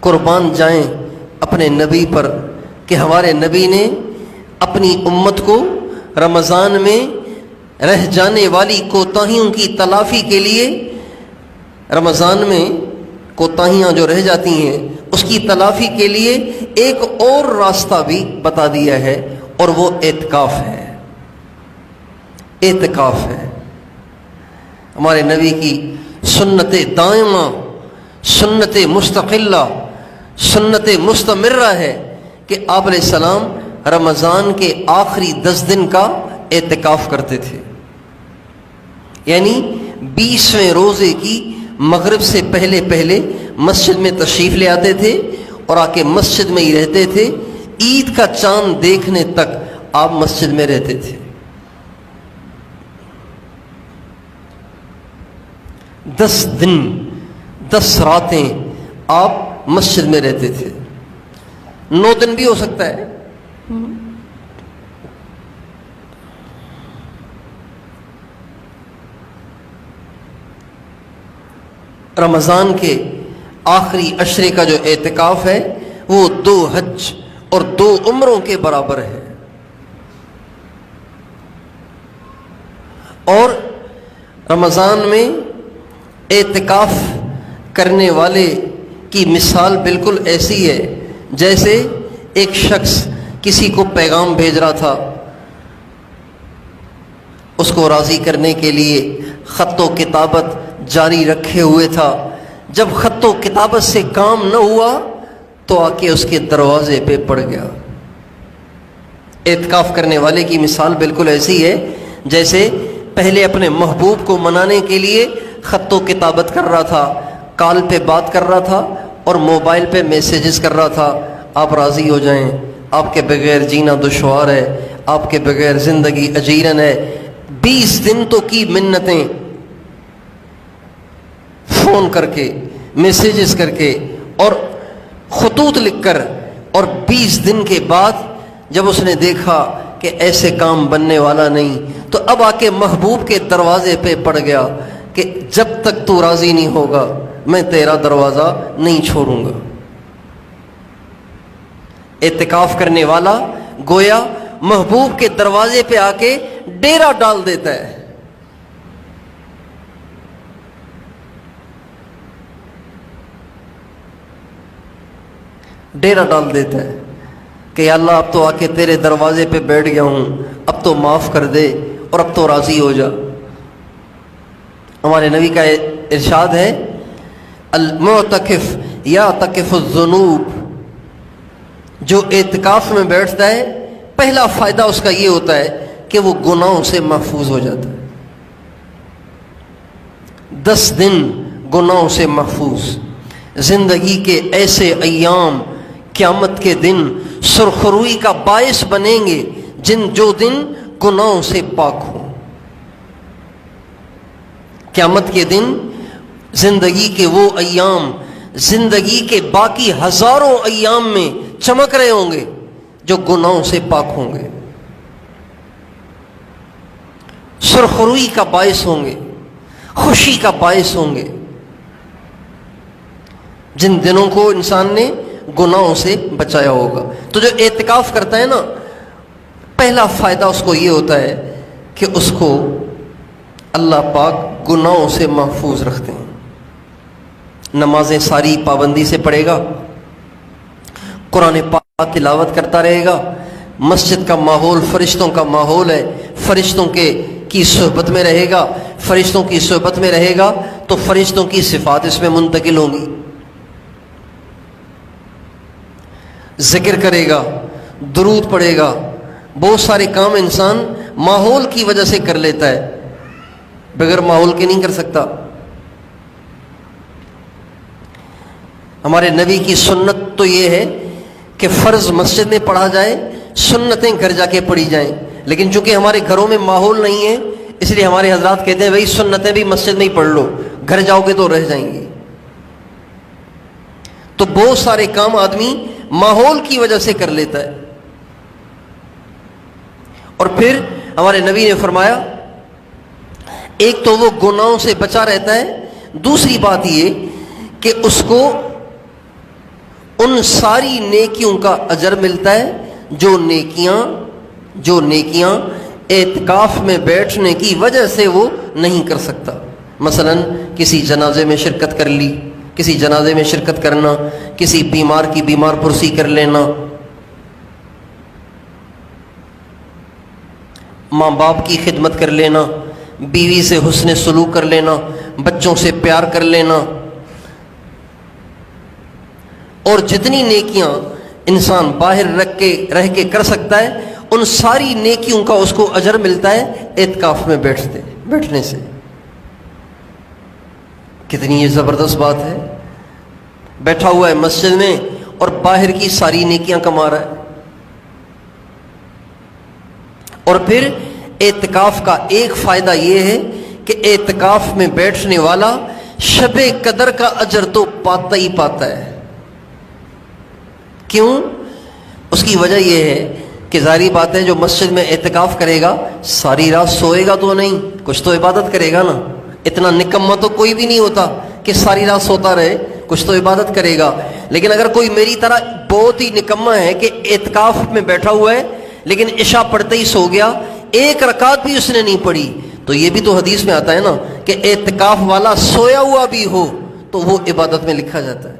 قربان جائیں اپنے نبی پر کہ ہمارے نبی نے اپنی امت کو رمضان میں رہ جانے والی کوتاہیوں کی تلافی کے لیے، رمضان میں کوتاہیاں جو رہ جاتی ہیں اس کی تلافی کے لیے ایک اور راستہ بھی بتا دیا ہے، اور وہ اعتکاف ہے۔ اعتکاف ہے ہمارے نبی کی سنت دائمہ، سنت مستقلہ، سنت مستمرہ ہے کہ آپ علیہ السلام رمضان کے آخری 10 دن کا اعتکاف کرتے تھے، یعنی 20ویں روزے کی مغرب سے پہلے پہلے مسجد میں تشریف لے آتے تھے اور آ کے مسجد میں ہی رہتے تھے، عید کا چاند دیکھنے تک آپ مسجد میں رہتے تھے۔ 10 دن 10 راتیں آپ مسجد میں رہتے تھے، 9 دن بھی ہو سکتا ہے۔ رمضان کے آخری عشرے کا جو اعتکاف ہے وہ 2 حج اور 2 عمروں کے برابر ہے، اور رمضان میں اعتکاف کرنے والے کی مثال بالکل ایسی ہے جیسے ایک شخص کسی کو پیغام بھیج رہا تھا، اس کو راضی کرنے کے لیے خط و کتابت جاری رکھے ہوئے تھا، جب خط و کتابت سے کام نہ ہوا تو آ کے اس کے دروازے پہ پڑ گیا۔ اعتکاف کرنے والے کی مثال بالکل ایسی ہے جیسے پہلے اپنے محبوب کو منانے کے لیے خط و کتابت کر رہا تھا، کال پہ بات کر رہا تھا اور موبائل پہ میسیجز کر رہا تھا، آپ راضی ہو جائیں، آپ کے بغیر جینا دشوار ہے، آپ کے بغیر زندگی اجیرن ہے۔ 20 دن تو کی منتیں، فون کر کے، میسیجز کر کے اور خطوط لکھ کر، اور 20 دن کے بعد جب اس نے دیکھا کہ ایسے کام بننے والا نہیں تو اب آ کے محبوب کے دروازے پہ پڑ گیا کہ جب تک تو راضی نہیں ہوگا میں تیرا دروازہ نہیں چھوڑوں گا۔ اعتکاف کرنے والا گویا محبوب کے دروازے پہ آ کے ڈیرا ڈال دیتا ہے۔ ڈیرا ڈال دیتا ہے کہ یا اللہ اب تو آ کے تیرے دروازے پہ بیٹھ گیا ہوں، اب تو معاف کر دے اور اب تو راضی ہو جا۔ ہمارے نبی کا ارشاد ہے المعتکف یعتکف الذنوب، جو اعتکاف میں بیٹھتا ہے پہلا فائدہ اس کا یہ ہوتا ہے کہ وہ گناہوں سے محفوظ ہو جاتا ہے۔ 10 دن گناہوں سے محفوظ، زندگی کے ایسے ایام قیامت کے دن سرخروئی کا باعث بنیں گے جو دن گناہوں سے پاک ہوں۔ قیامت کے دن زندگی کے وہ ایام زندگی کے باقی ہزاروں ایام میں چمک رہے ہوں گے جو گناہوں سے پاک ہوں گے، سرخروئی کا باعث ہوں گے، خوشی کا باعث ہوں گے، جن دنوں کو انسان نے گناہوں سے بچایا ہوگا۔ تو جو اعتکاف کرتا ہے نا، پہلا فائدہ اس کو یہ ہوتا ہے کہ اس کو اللہ پاک گناہوں سے محفوظ رکھتے ہیں۔ نمازیں ساری پابندی سے پڑھے گا، قرآن پاک تلاوت کرتا رہے گا، مسجد کا ماحول فرشتوں کا ماحول ہے، فرشتوں کی صحبت میں رہے گا، فرشتوں کی صحبت میں رہے گا تو فرشتوں کی صفات اس میں منتقل ہوں گی، ذکر کرے گا، درود پڑھے گا، بہت سارے کام انسان ماحول کی وجہ سے کر لیتا ہے، بغیر ماحول کے نہیں کر سکتا۔ ہمارے نبی کی سنت تو یہ ہے کہ فرض مسجد میں پڑھا جائے، سنتیں گھر جا کے پڑھی جائیں، لیکن چونکہ ہمارے گھروں میں ماحول نہیں ہے اس لیے ہمارے حضرات کہتے ہیں بھائی سنتیں بھی مسجد میں ہی پڑھ لو، گھر جاؤ گے تو رہ جائیں گی۔ تو بہت سارے کام آدمی ماحول کی وجہ سے کر لیتا ہے، اور پھر ہمارے نبی نے فرمایا ایک تو وہ گناہوں سے بچا رہتا ہے، دوسری بات یہ کہ اس کو ان ساری نیکیوں کا اجر ملتا ہے جو نیکیاں اعتکاف میں بیٹھنے کی وجہ سے وہ نہیں کر سکتا. مثلا کسی جنازے میں شرکت کر لی، کسی جنازے میں شرکت کرنا، کسی بیمار کی بیمار پرسی کر لینا، ماں باپ کی خدمت کر لینا، بیوی سے حسن سلوک کر لینا، بچوں سے پیار کر لینا، اور جتنی نیکیاں انسان باہر رہ کے کر سکتا ہے ان ساری نیکیوں کا اس کو اجر ملتا ہے اعتکاف میں بیٹھنے سے. کتنی یہ زبردست بات ہے. بیٹھا ہوا ہے مسجد میں اور باہر کی ساری نیکیاں کما رہا ہے. اور پھر اعتکاف کا ایک فائدہ یہ ہے کہ اعتکاف میں بیٹھنے والا شب قدر کا اجر تو پاتا ہی پاتا ہے. کیوں؟ اس کی وجہ یہ ہے کہ ظاہری بات ہے جو مسجد میں اعتکاف کرے گا ساری رات سوئے گا تو نہیں، کچھ تو عبادت کرے گا نا. اتنا نکمہ تو کوئی بھی نہیں ہوتا کہ ساری رات سوتا رہے، کچھ تو عبادت کرے گا. لیکن اگر کوئی میری طرح بہت ہی نکمہ ہے کہ اعتکاف میں بیٹھا ہوا ہے لیکن عشاء پڑھتے ہی سو گیا، ایک رکعت بھی اس نے نہیں پڑھی، تو یہ بھی تو حدیث میں آتا ہے نا کہ اعتکاف والا سویا ہوا بھی ہو تو وہ عبادت میں لکھا جاتا ہے.